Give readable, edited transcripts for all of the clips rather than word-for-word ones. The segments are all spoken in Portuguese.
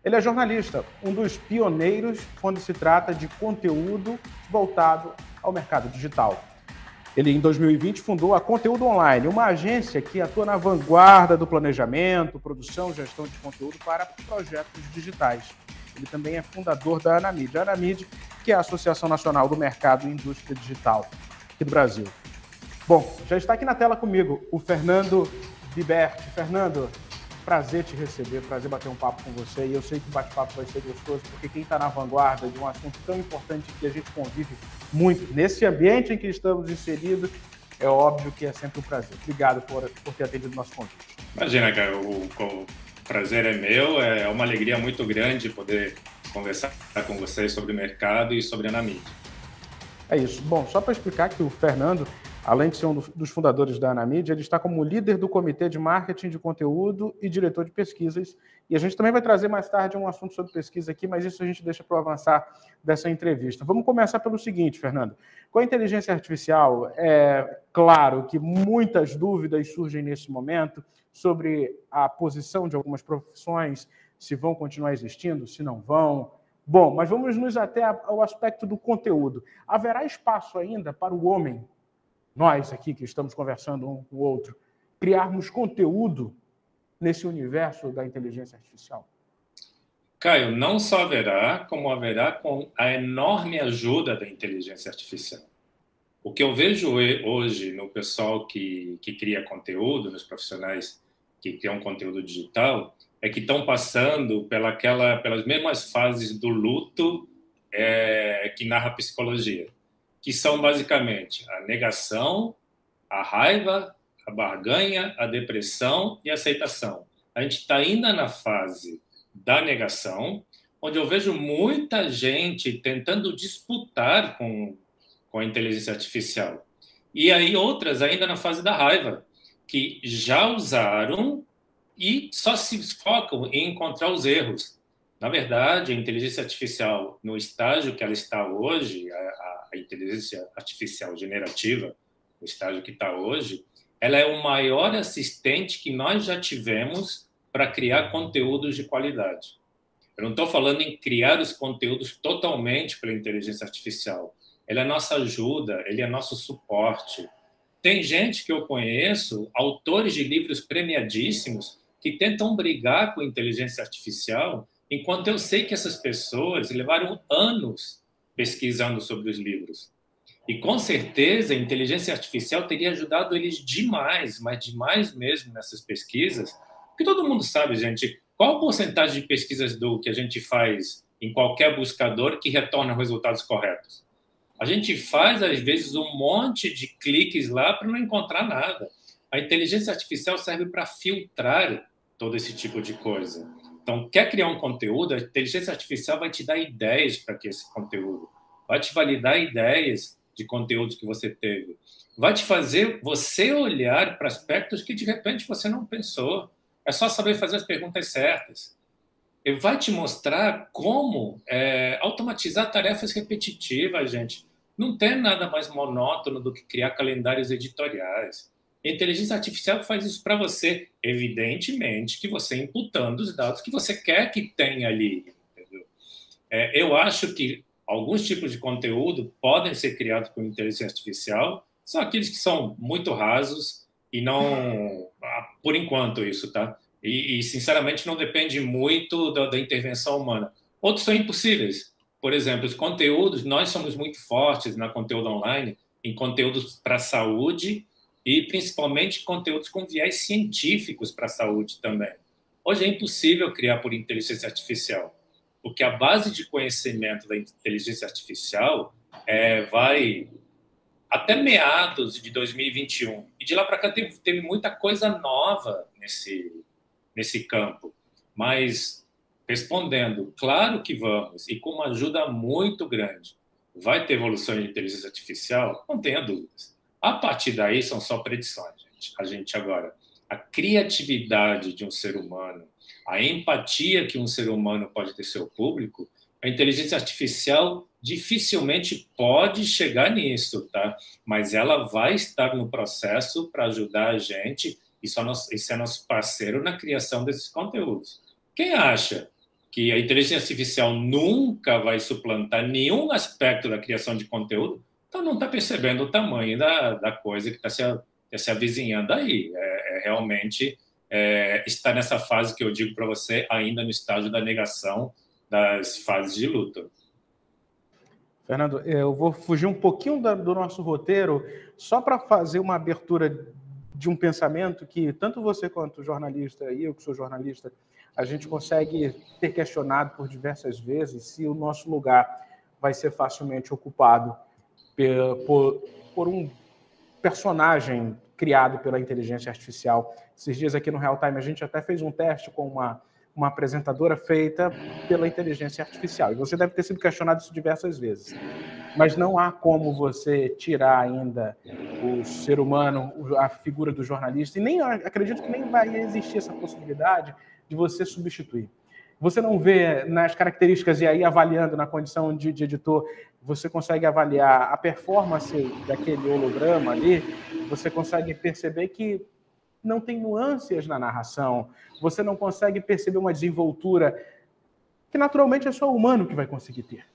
Ele é jornalista, um dos pioneiros quando se trata de conteúdo voltado ao mercado digital. Ele, em 2020, fundou a Conteúdo Online, uma agência que atua na vanguarda do planejamento, produção e gestão de conteúdo para projetos digitais. Ele também é fundador da Anamid. A Anamid, que é a Associação Nacional do Mercado e Indústria Digital aqui do Brasil. Bom, já está aqui na tela comigo o Fernando Biberti. Fernando, prazer te receber, prazer bater um papo com você. E eu sei que o bate-papo vai ser gostoso, porque quem está na vanguarda de um assunto tão importante que a gente convive muito nesse ambiente em que estamos inseridos, é óbvio que é sempre um prazer. Obrigado por ter atendido o nosso convite. Imagina, cara, o prazer é meu, é uma alegria muito grande poder conversar com vocês sobre o mercado e sobre a Anamid. É isso. Bom, só para explicar que o Fernando, além de ser um dos fundadores da Anamid, ele está como líder do Comitê de Marketing de Conteúdo e diretor de pesquisas. E a gente também vai trazer mais tarde um assunto sobre pesquisa aqui, mas isso a gente deixa para o avançar dessa entrevista. Vamos começar pelo seguinte, Fernando. Com a inteligência artificial, é claro que muitas dúvidas surgem nesse momento sobre a posição de algumas profissões, se vão continuar existindo, se não vão. Bom, mas vamos nos até ao aspecto do conteúdo. Haverá espaço ainda para o homem, nós aqui que estamos conversando um com o outro, criarmos conteúdo nesse universo da inteligência artificial? Caio, não só haverá, como haverá com a enorme ajuda da inteligência artificial. O que eu vejo hoje no pessoal que cria conteúdo, nos profissionais que criam conteúdo digital, é que estão passando pelas mesmas fases do luto que narra a psicologia, que são basicamente a negação, a raiva, a barganha, a depressão e a aceitação. A gente está ainda na fase da negação, onde eu vejo muita gente tentando disputar com a inteligência artificial. E aí outras ainda na fase da raiva, que já usaram e só se focam em encontrar os erros. Na verdade, a inteligência artificial, no estágio que ela está hoje, a inteligência artificial generativa, no estágio que está hoje, ela é o maior assistente que nós já tivemos para criar conteúdos de qualidade. Eu não estou falando em criar os conteúdos totalmente pela inteligência artificial. Ela é nossa ajuda, ele é nosso suporte. Tem gente que eu conheço, autores de livros premiadíssimos, que tentam brigar com a inteligência artificial, enquanto eu sei que essas pessoas levaram anos pesquisando sobre os livros. E, com certeza, a inteligência artificial teria ajudado eles demais, mas demais mesmo nessas pesquisas, porque todo mundo sabe, gente, qual a porcentagem de pesquisas que a gente faz em qualquer buscador que retorna resultados corretos? A gente faz, às vezes, um monte de cliques lá para não encontrar nada. A inteligência artificial serve para filtrar todo esse tipo de coisa. Então, quer criar um conteúdo, a inteligência artificial vai te dar ideias para que esse conteúdo, vai te validar ideias de conteúdos que você teve, vai te fazer você olhar para aspectos que, de repente, você não pensou. É só saber fazer as perguntas certas. Ele vai te mostrar como automatizar tarefas repetitivas, gente. Não tem nada mais monótono do que criar calendários editoriais. A inteligência artificial faz isso para você, evidentemente que você imputando os dados que você quer que tenha ali. Entendeu? Eu acho que alguns tipos de conteúdo podem ser criados por inteligência artificial, são aqueles que são muito rasos e não, por enquanto, isso, tá? E sinceramente, não depende muito da intervenção humana. Outros são impossíveis. Por exemplo, os conteúdos, nós somos muito fortes na conteúdo online, em conteúdos para a saúde e principalmente conteúdos com viés científicos para a saúde também. Hoje é impossível criar por inteligência artificial, porque a base de conhecimento da inteligência artificial vai até meados de 2021. E de lá para cá teve muita coisa nova nesse campo. Mas, respondendo, claro que vamos, e com uma ajuda muito grande. Vai ter evolução de inteligência artificial? Não tenha dúvidas. A partir daí são só predições, gente. A gente agora, a criatividade de um ser humano, a empatia que um ser humano pode ter seu público, a inteligência artificial dificilmente pode chegar nisso, tá? Mas ela vai estar no processo para ajudar a gente e ser nosso parceiro na criação desses conteúdos. Quem acha que a inteligência artificial nunca vai suplantar nenhum aspecto da criação de conteúdo, então não está percebendo o tamanho da coisa que está se avizinhando aí. Realmente está nessa fase que eu digo para você, ainda no estágio da negação das fases de luta. Fernando, eu vou fugir um pouquinho do nosso roteiro, só para fazer uma abertura de um pensamento que tanto você quanto jornalista, e eu que sou jornalista, a gente consegue ter questionado por diversas vezes se o nosso lugar vai ser facilmente ocupado por um personagem criado pela inteligência artificial. Esses dias aqui no Real Time a gente até fez um teste com uma apresentadora feita pela inteligência artificial. E você deve ter sido questionado isso diversas vezes. Mas não há como você tirar ainda o ser humano, a figura do jornalista, e nem acredito que nem vai existir essa possibilidade de você substituir. Você não vê nas características, e aí avaliando na condição de editor, você consegue avaliar a performance daquele holograma ali, você consegue perceber que não tem nuances na narração, você não consegue perceber uma desenvoltura que naturalmente é só o humano que vai conseguir ter.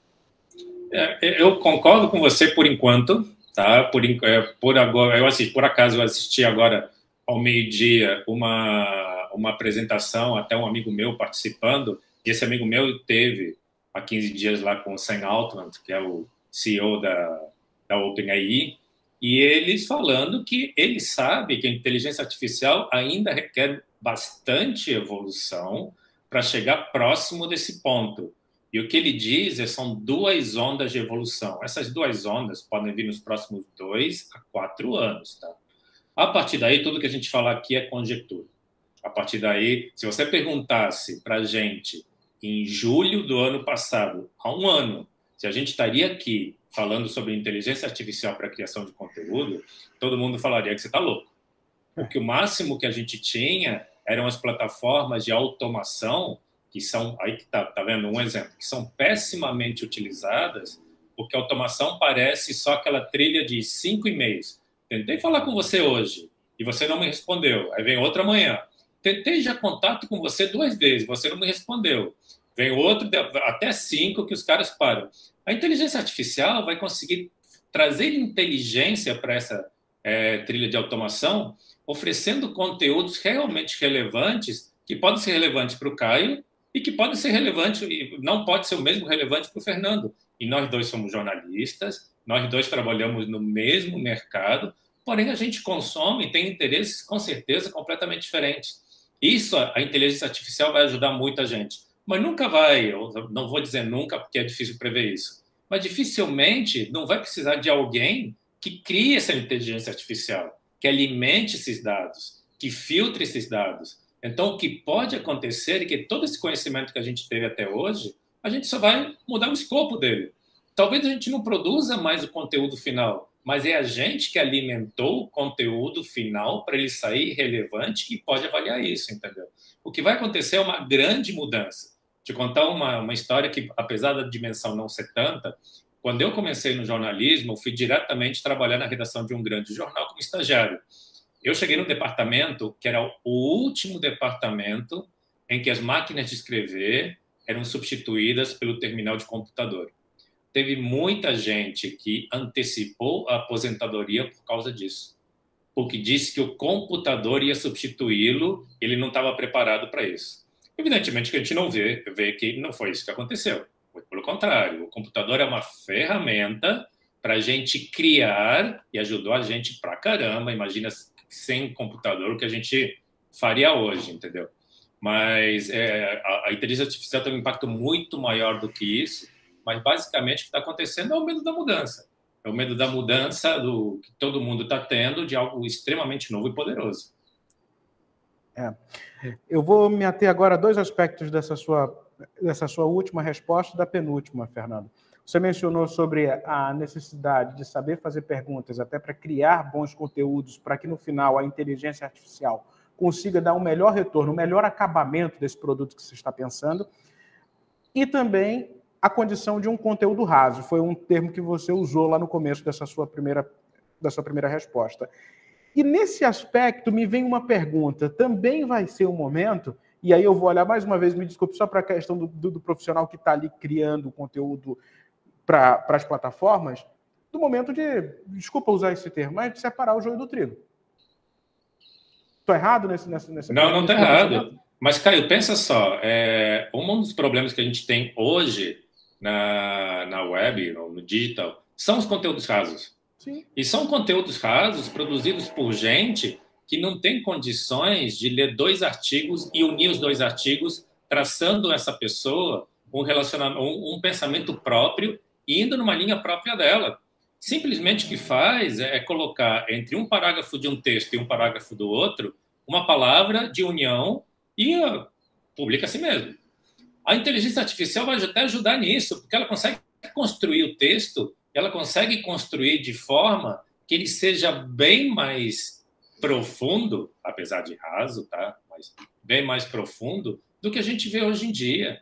Eu concordo com você por enquanto, tá? Por agora, por acaso eu assisti agora ao meio-dia uma apresentação, até um amigo meu participando, e esse amigo meu teve há 15 dias lá com o Sam Altman, que é o CEO da OpenAI, e eles falando que ele sabe que a inteligência artificial ainda requer bastante evolução para chegar próximo desse ponto. E o que ele diz são 2 ondas de evolução. Essas 2 ondas podem vir nos próximos 2 a 4 anos. Tá? A partir daí, tudo que a gente fala aqui é conjectura. A partir daí, se você perguntasse para a gente em julho do ano passado, há um ano, se a gente estaria aqui falando sobre inteligência artificial para a criação de conteúdo, todo mundo falaria que você está louco. Porque o máximo que a gente tinha eram as plataformas de automação, que são, aí que tá vendo um exemplo, que são pessimamente utilizadas, porque a automação parece só aquela trilha de 5 e-mails. Tentei falar com você hoje e você não me respondeu. Aí vem outra amanhã. Tentei já contato com você 2 vezes, você não me respondeu. Vem outro, até 5 que os caras param. A inteligência artificial vai conseguir trazer inteligência para essa trilha de automação, oferecendo conteúdos realmente relevantes, que podem ser relevantes para o Caio e que podem ser relevantes, e não pode ser o mesmo relevante para o Fernando. E nós 2 somos jornalistas, nós 2 trabalhamos no mesmo mercado, porém a gente consome e tem interesses, com certeza, completamente diferentes. Isso, a inteligência artificial vai ajudar muita gente. Mas nunca vai, eu não vou dizer nunca, porque é difícil prever isso, mas dificilmente não vai precisar de alguém que crie essa inteligência artificial, que alimente esses dados, que filtre esses dados. Então, o que pode acontecer é que todo esse conhecimento que a gente teve até hoje, a gente só vai mudar o escopo dele. Talvez a gente não produza mais o conteúdo final, mas é a gente que alimentou o conteúdo final para ele sair relevante e pode avaliar isso, entendeu? O que vai acontecer é uma grande mudança. Te contar uma história que, apesar da dimensão não ser tanta, quando eu comecei no jornalismo, eu fui diretamente trabalhar na redação de um grande jornal como estagiário. Eu cheguei no departamento que era o último departamento em que as máquinas de escrever eram substituídas pelo terminal de computador. Teve muita gente que antecipou a aposentadoria por causa disso, porque disse que o computador ia substituí-lo, ele não estava preparado para isso. Evidentemente que a gente não vê que não foi isso que aconteceu. Pelo contrário, o computador é uma ferramenta para a gente criar e ajudou a gente pra caramba. Imagina sem computador o que a gente faria hoje, entendeu? Mas a inteligência artificial tem um impacto muito maior do que isso, mas basicamente o que está acontecendo é o medo da mudança. É o medo da mudança que todo mundo está tendo de algo extremamente novo e poderoso. Eu vou me ater agora a 2 aspectos dessa sua última resposta e da penúltima, Fernando. Você mencionou sobre a necessidade de saber fazer perguntas até para criar bons conteúdos, para que no final a inteligência artificial consiga dar um melhor retorno, um melhor acabamento desse produto que você está pensando, e também a condição de um conteúdo raso. Foi um termo que você usou lá no começo da sua primeira resposta. E nesse aspecto me vem uma pergunta. Também vai ser um momento E aí eu vou olhar mais uma vez, me desculpe, só para a questão do profissional que está ali criando conteúdo para as plataformas, do momento de, desculpa usar esse termo, mas de separar o joio do trigo. Estou errado nesse Não está errado. Mas, Caio, pensa só, um dos problemas que a gente tem hoje na web, no digital, são os conteúdos rasos. Sim. E são conteúdos rasos produzidos por gente que não tem condições de ler 2 artigos e unir os 2 artigos, traçando essa pessoa um pensamento próprio e indo numa linha própria dela. Simplesmente o que faz é colocar entre um parágrafo de um texto e um parágrafo do outro uma palavra de união e publica a si mesmo. A inteligência artificial vai até ajudar nisso, porque ela consegue construir o texto, ela consegue construir de forma que ele seja bem mais profundo, apesar de raso, tá? Mas bem mais profundo do que a gente vê hoje em dia.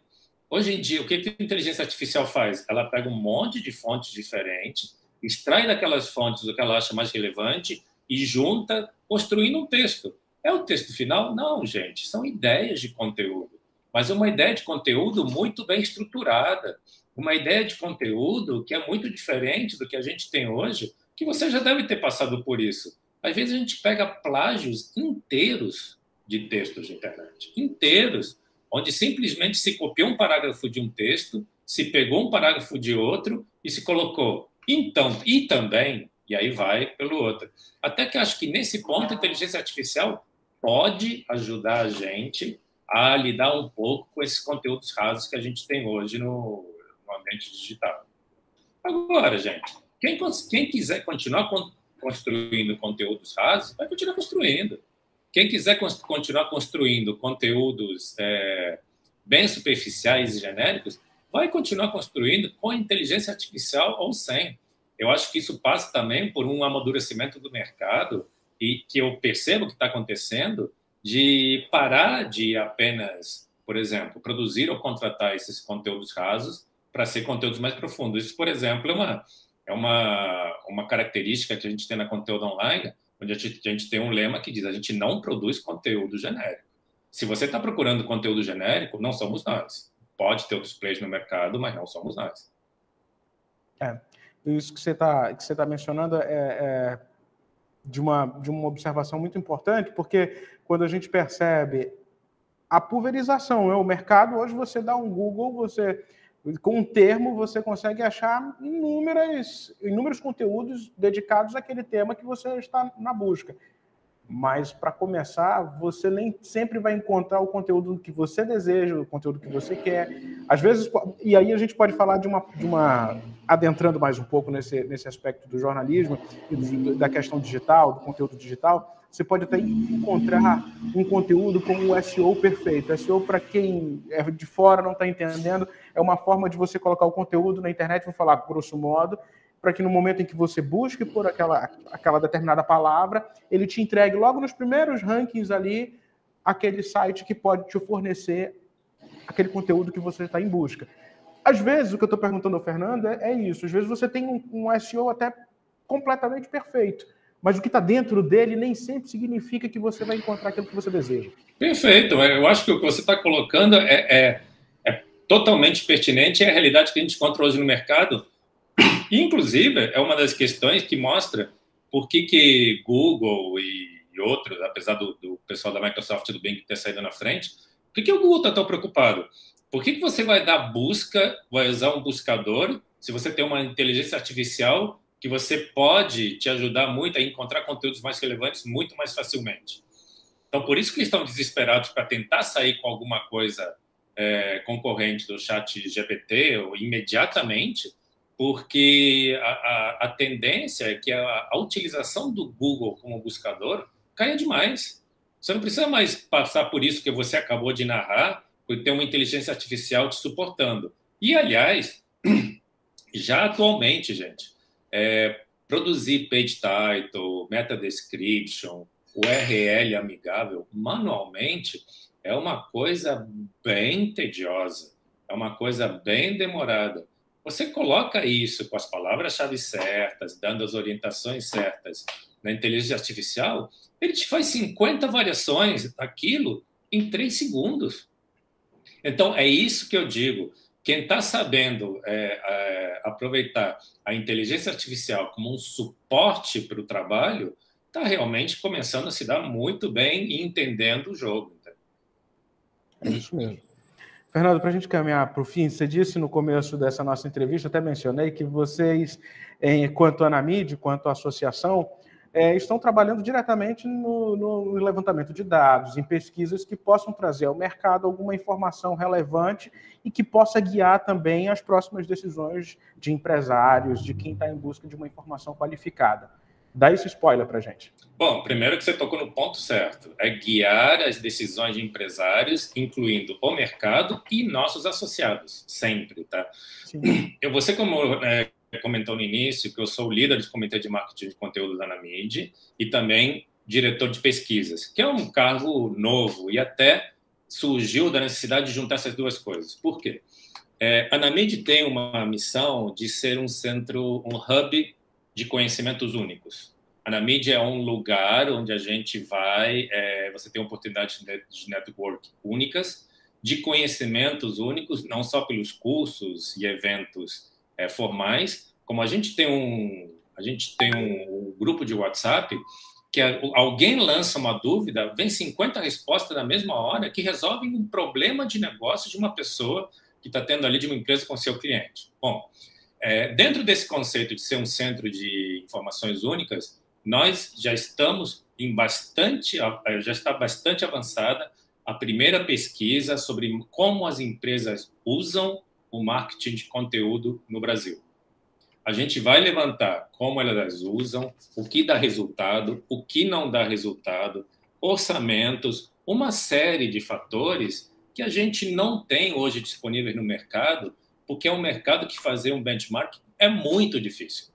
Hoje em dia, o que a inteligência artificial faz? Ela pega um monte de fontes diferentes, extrai daquelas fontes o que ela acha mais relevante e junta, construindo um texto. É o texto final? Não, gente. São ideias de conteúdo. Mas uma ideia de conteúdo muito bem estruturada. Uma ideia de conteúdo que é muito diferente do que a gente tem hoje, que você já deve ter passado por isso. Às vezes a gente pega plágios inteiros de textos de internet. Inteiros. Onde simplesmente se copiou um parágrafo de um texto, se pegou um parágrafo de outro e se colocou então, e também, e aí vai pelo outro. Até que acho que nesse ponto a inteligência artificial pode ajudar a gente a lidar um pouco com esses conteúdos rasos que a gente tem hoje no ambiente digital. Agora, gente, quem quiser continuar construindo conteúdos rasos, vai continuar construindo. Quem quiser continuar construindo conteúdos bem superficiais e genéricos, vai continuar construindo com inteligência artificial ou sem. Eu acho que isso passa também por um amadurecimento do mercado e que eu percebo que está acontecendo de parar de apenas, por exemplo, produzir ou contratar esses conteúdos rasos para ser conteúdos mais profundos. Isso, por exemplo, é uma característica que a gente tem na conteúdo online, onde a gente tem um lema que diz: a gente não produz conteúdo genérico. Se você está procurando conteúdo genérico, não somos nós. Pode ter outros players no mercado, mas não somos nós. Isso que você tá mencionando é de uma observação muito importante, porque quando a gente percebe a pulverização, o mercado, hoje você dá um Google, com um termo, você consegue achar inúmeros conteúdos dedicados àquele tema que você está na busca. Mas, para começar, você nem sempre vai encontrar o conteúdo que você deseja, o conteúdo que você quer. Às vezes, e aí a gente pode falar de uma adentrando mais um pouco nesse aspecto do jornalismo e da questão digital, do conteúdo digital, você pode até encontrar um conteúdo como o SEO perfeito. SEO, para quem é de fora, não está entendendo, é uma forma de você colocar o conteúdo na internet, vou falar grosso modo, para que no momento em que você busque por aquela determinada palavra, ele te entregue logo nos primeiros rankings ali aquele site que pode te fornecer aquele conteúdo que você está em busca. Às vezes, o que eu estou perguntando ao Fernando é isso. Às vezes você tem um SEO até completamente perfeito, mas o que está dentro dele nem sempre significa que você vai encontrar aquilo que você deseja. Perfeito. Eu acho que o que você está colocando é totalmente pertinente, é a realidade que a gente encontra hoje no mercado. Inclusive, é uma das questões que mostra por que Google e outros, apesar do pessoal da Microsoft e do Bing ter saído na frente, por que o Google está tão preocupado? Por que você vai dar busca, vai usar um buscador, se você tem uma inteligência artificial que você pode te ajudar muito a encontrar conteúdos mais relevantes muito mais facilmente? Então, por isso que eles estão desesperados para tentar sair com alguma coisa concorrente do chat GPT imediatamente, porque a tendência é que a utilização do Google como buscador caia demais. Você não precisa mais passar por isso que você acabou de narrar, por ter uma inteligência artificial te suportando. E, aliás, já atualmente, gente, produzir page title, meta description, URL amigável, manualmente, é uma coisa bem tediosa, é uma coisa bem demorada. Você coloca isso com as palavras-chave certas, dando as orientações certas na inteligência artificial, ele te faz 50 variações daquilo em 3 segundos. Então, é isso que eu digo. Quem está sabendo aproveitar a inteligência artificial como um suporte para o trabalho está realmente começando a se dar muito bem e entendendo o jogo. É isso mesmo. Fernando, para a gente caminhar para o fim, você disse no começo dessa nossa entrevista, até mencionei, que vocês, enquanto Anamid, quanto associação, estão trabalhando diretamente no levantamento de dados, em pesquisas que possam trazer ao mercado alguma informação relevante e que possa guiar também as próximas decisões de empresários, de quem está em busca de uma informação qualificada. Dá esse spoiler para a gente. Bom, primeiro que você tocou no ponto certo, é guiar as decisões de empresários, incluindo o mercado e nossos associados, sempre, tá? Sim. Você comentou no início que eu sou o líder do Comitê de Marketing de Conteúdo da Anamid e também diretor de pesquisas, que é um cargo novo e até surgiu da necessidade de juntar essas duas coisas. Por quê? A Anamid tem uma missão de ser um centro, um hub de conhecimentos únicos. A Anamid é um lugar onde a gente vai, você tem oportunidades de network únicas, de conhecimentos únicos, não só pelos cursos e eventos formais, como a gente tem um grupo de WhatsApp que alguém lança uma dúvida, vem 50 respostas na mesma hora que resolvem um problema de negócio de uma pessoa que está tendo ali de uma empresa com seu cliente. Bom, dentro desse conceito de ser um centro de informações únicas, nós já estamos já está bastante avançada a primeira pesquisa sobre como as empresas usam o marketing de conteúdo no Brasil. A gente vai levantar como elas usam, o que dá resultado, o que não dá resultado, orçamentos, uma série de fatores que a gente não tem hoje disponíveis no mercado, porque é um mercado que fazer um benchmark é muito difícil.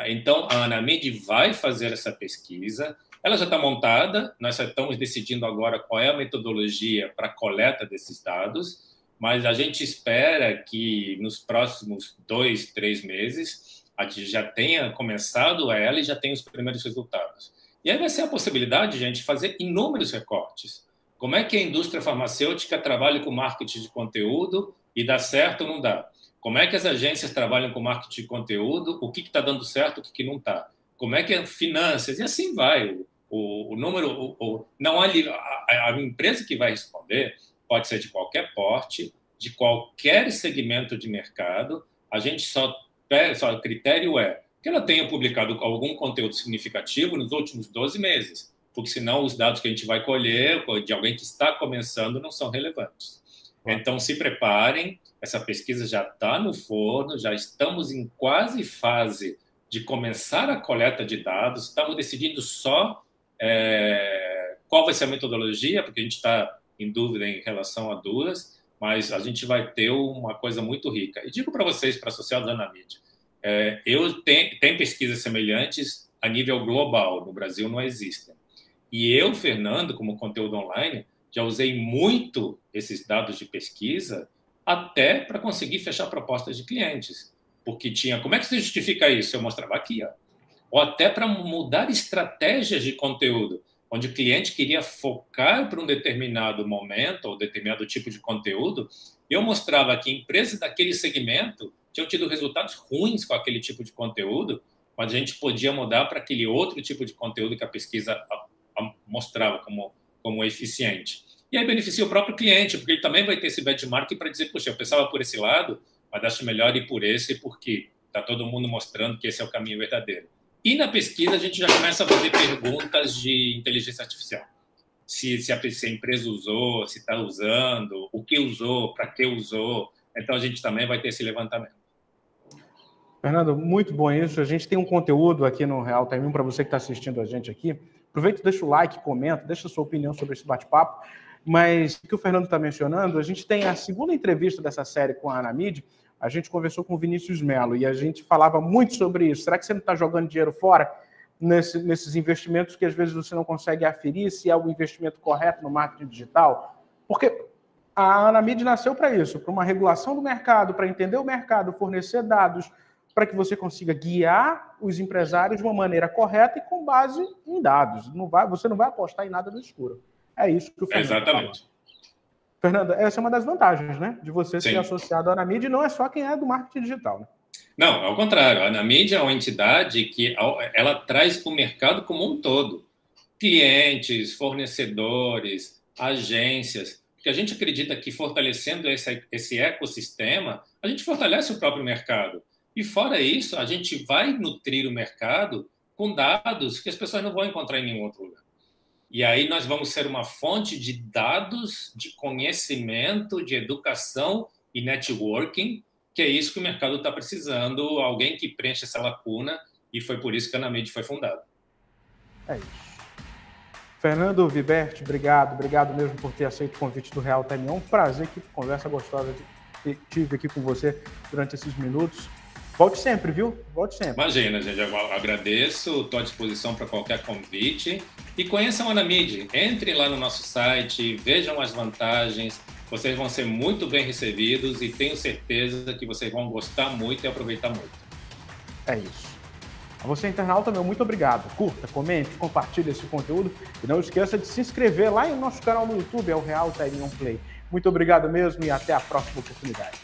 Então, a Anamid vai fazer essa pesquisa, ela já está montada, nós só estamos decidindo agora qual é a metodologia para a coleta desses dados, mas a gente espera que nos próximos 2, 3 meses a gente já tenha começado ela e já tenha os primeiros resultados. E aí vai ser a possibilidade, gente, de fazer inúmeros recortes. Como é que a indústria farmacêutica trabalha com marketing de conteúdo e dá certo ou não dá? Como é que as agências trabalham com marketing de conteúdo? O que está dando certo, o que não está? Como é que é finanças? E assim vai. O número... não a empresa que vai responder pode ser de qualquer porte, de qualquer segmento de mercado. A gente só o critério é que ela tenha publicado algum conteúdo significativo nos últimos 12 meses, porque senão os dados que a gente vai colher de alguém que está começando não são relevantes. Então, se preparem, essa pesquisa já está no forno, já estamos em quase fase de começar a coleta de dados, estamos decidindo só qual vai ser a metodologia, porque a gente está em dúvida em relação a duas, mas a gente vai ter uma coisa muito rica. E digo para vocês, para associados da Anamid, tem pesquisas semelhantes a nível global, no Brasil não existem. E eu, Fernando, como conteúdo online, já usei muito esses dados de pesquisa até para conseguir fechar propostas de clientes. Porque como é que você justifica isso? Eu mostrava aqui, ó. Ou até para mudar estratégias de conteúdo, onde o cliente queria focar para um determinado momento ou determinado tipo de conteúdo, eu mostrava que empresas daquele segmento tinham tido resultados ruins com aquele tipo de conteúdo, mas a gente podia mudar para aquele outro tipo de conteúdo que a pesquisa mostrava como eficiente. E aí beneficia o próprio cliente, porque ele também vai ter esse benchmark para dizer, puxa, eu pensava por esse lado, mas acho melhor ir por esse porque está todo mundo mostrando que esse é o caminho verdadeiro. E na pesquisa a gente já começa a fazer perguntas de inteligência artificial. Se a empresa usou, se está usando, o que usou, para que usou. Então a gente também vai ter esse levantamento. Fernando, muito bom isso. A gente tem um conteúdo aqui no Real Time 1 para você que está assistindo a gente aqui. Aproveita, deixa o like, comenta, deixa a sua opinião sobre esse bate-papo. Mas o que o Fernando está mencionando, a gente tem a segunda entrevista dessa série com a Anamid. A gente conversou com o Vinícius Melo e a gente falava muito sobre isso. Será que você não está jogando dinheiro fora nesses investimentos que às vezes você não consegue aferir se é o investimento correto no marketing digital? Porque a Anamid nasceu para isso, para uma regulação do mercado, para entender o mercado, fornecer dados, para que você consiga guiar os empresários de uma maneira correta e com base em dados. Você não vai apostar em nada no escuro. É isso que o Fernando Exatamente. Fernando, essa é uma das vantagens, né? De você ser Sim. associado à Anamid, não é só quem é do marketing digital, né? Não, ao contrário. A Anamid é uma entidade que ela traz o mercado como um todo. Clientes, fornecedores, agências. Porque a gente acredita que fortalecendo esse ecossistema, a gente fortalece o próprio mercado. E fora isso, a gente vai nutrir o mercado com dados que as pessoas não vão encontrar em nenhum outro lugar. E aí nós vamos ser uma fonte de dados, de conhecimento, de educação e networking, que é isso que o mercado está precisando, alguém que preencha essa lacuna, e foi por isso que a Anamid foi fundada. É isso. Fernando Viberti, obrigado mesmo por ter aceito o convite do Real Time. É um prazer, que conversa gostosa que tive aqui com você durante esses minutos. Volte sempre, viu? Volte sempre. Imagina, gente, eu agradeço, estou à disposição para qualquer convite. E conheçam a Anamid, entrem lá no nosso site, vejam as vantagens, vocês vão ser muito bem recebidos e tenho certeza que vocês vão gostar muito e aproveitar muito. É isso. A você, internauta, meu muito obrigado. Curta, comente, compartilhe esse conteúdo e não esqueça de se inscrever lá no nosso canal no YouTube, é o Real Time On Play. Muito obrigado mesmo e até a próxima oportunidade.